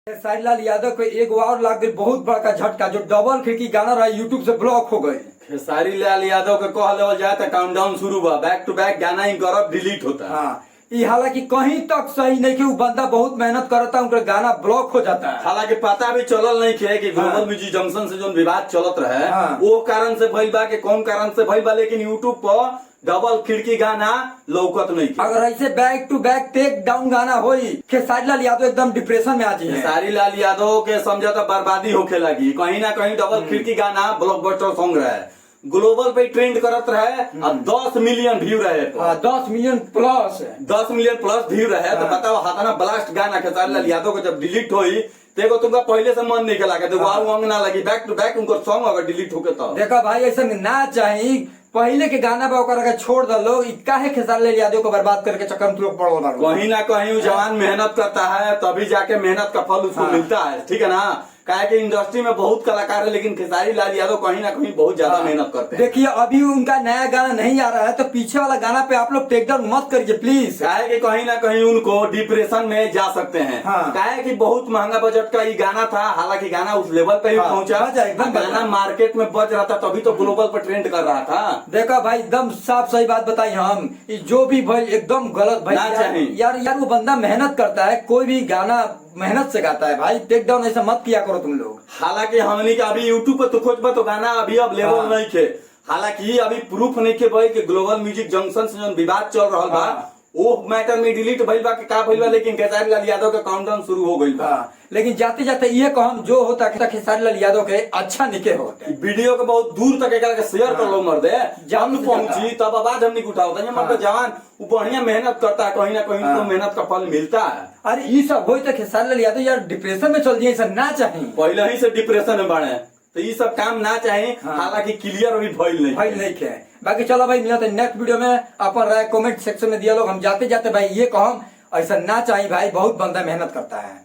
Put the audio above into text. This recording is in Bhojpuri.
खेसारी लाल यादव को एक और लाग गई बहुत बड़का झटका। जो डबल खिड़की गाना रहा यूट्यूब से ब्लॉक हो गए। खेसारी लाल यादव के कह लेवल जाए तो काउंटडाउन शुरू हुआ, बैक टू बैक गाना ही करब डिलीट होता है। हाँ, ये हालांकि कहीं तक सही नहीं कि वो बंदा बहुत मेहनत करता है, उनका गाना ब्लॉक हो जाता है। हालांकि पता भी चलल नहीं है कि ग्लोबल म्यूजिक जंक्शन से जो विवाद चलत रहे वो कारण से भइल बा कि कौन कारण से भइल बा, लेकिन यूट्यूब पर डबल खिड़की गाना लौकत नहीं। अगर ऐसे back to back take down गाना होई, खेसारी लाल यादव एकदम डिप्रेशन में आ जाए। खेसारी लाल यादव के समझा तो बर्बादी होके लगी। कहीं ना कहीं डबल खिड़की गाना ब्लॉकबस्टर सॉन्ग रहे, ग्लोबल पे ट्रेंड करत रहे और 10 मिलियन व्यू रहे। 10 million plus 10 million plus view रहे। तो बताओ हाथाना ब्लास्ट गाना खेसारी लाल यादव को जब डिलीट हुई देखो तुमका पहले से मन नहीं लगा तो वांग ना लगी। बैक टू बैक उनको सॉन्ग अगर डिलीट होके तो देखा भाई ऐसा ना चाहिए। पहले के गाना बा ओकरा छोड़ दो लोग, काहे खेसारी लाल यादव को बर्बाद करके चक्कर में लोग पड़ो। कहीं ना कहीं वो जवान मेहनत करता है तभी जाके मेहनत का फल उसको मिलता है, ठीक है ना। काहे कि इंडस्ट्री में बहुत कलाकार है लेकिन खेसारी लाल यादव कहीं ना कहीं बहुत ज्यादा मेहनत करते हैं। देखिए अभी उनका नया गाना नहीं आ रहा है तो पीछे वाला गाना पे आप लोग टेक डाउन मत करिए प्लीज। काहे कि कहीं ना कहीं उनको डिप्रेशन में जा सकते हैं। काहे कि बहुत महंगा बजट का ये गाना था, हालांकि गाना उस लेवल पे ही पहुंचा। गाना मार्केट में बज रहा था तभी तो ग्लोबल पर ट्रेंड कर रहा था। देखा भाई एकदम साफ सही बात बताई हम, जो भी भाई एकदम गलत भाई। यार वो बंदा मेहनत करता है, कोई भी गाना मेहनत से गाता है भाई। टेक डाउन ऐसा मत किया करो तुम लोग। हालांकि हमने का अभी यूट्यूब पर तो खोजबा तो गाना अभी अब लेवल नहीं थे। हालांकि अभी प्रूफ नहीं के भाई कि ग्लोबल म्यूजिक जंक्शन से जो विवाद चल रहा बा वो मैटर में डिलीट भइल बा कि का भइल बा, लेकिन खेसारी लाल यादव का काउंटडाउन शुरू हो गई बा। लेकिन जाते जाते ये कहम जो होता है खेसारी लाल यादव के अच्छा निके होते वीडियो के बहुत दूर तक एक शेयर कर लो मर दे जब पहुंची तब आवाज हमने उठाओ जवान वो बढ़िया मेहनत करता है, कहीं ना कहीं तो मेहनत का फल मिलता है। अरे ये सब हो तो खेसारी लाल यादव यार डिप्रेशन में चल जाए, सब ना चाहिए। पहले ही से डिप्रेशन में बढ़े तो ये सब काम ना चाहिए। हालांकि क्लियर अभी भइल नहीं है। बाकी चलो भाई मिला नेक्स्ट वीडियो में अपन राय कमेंट सेक्शन में दिया लोग। हम जाते जाते भाई ये कहम ऐसा ना चाहिए भाई, बहुत बंदा मेहनत करता है।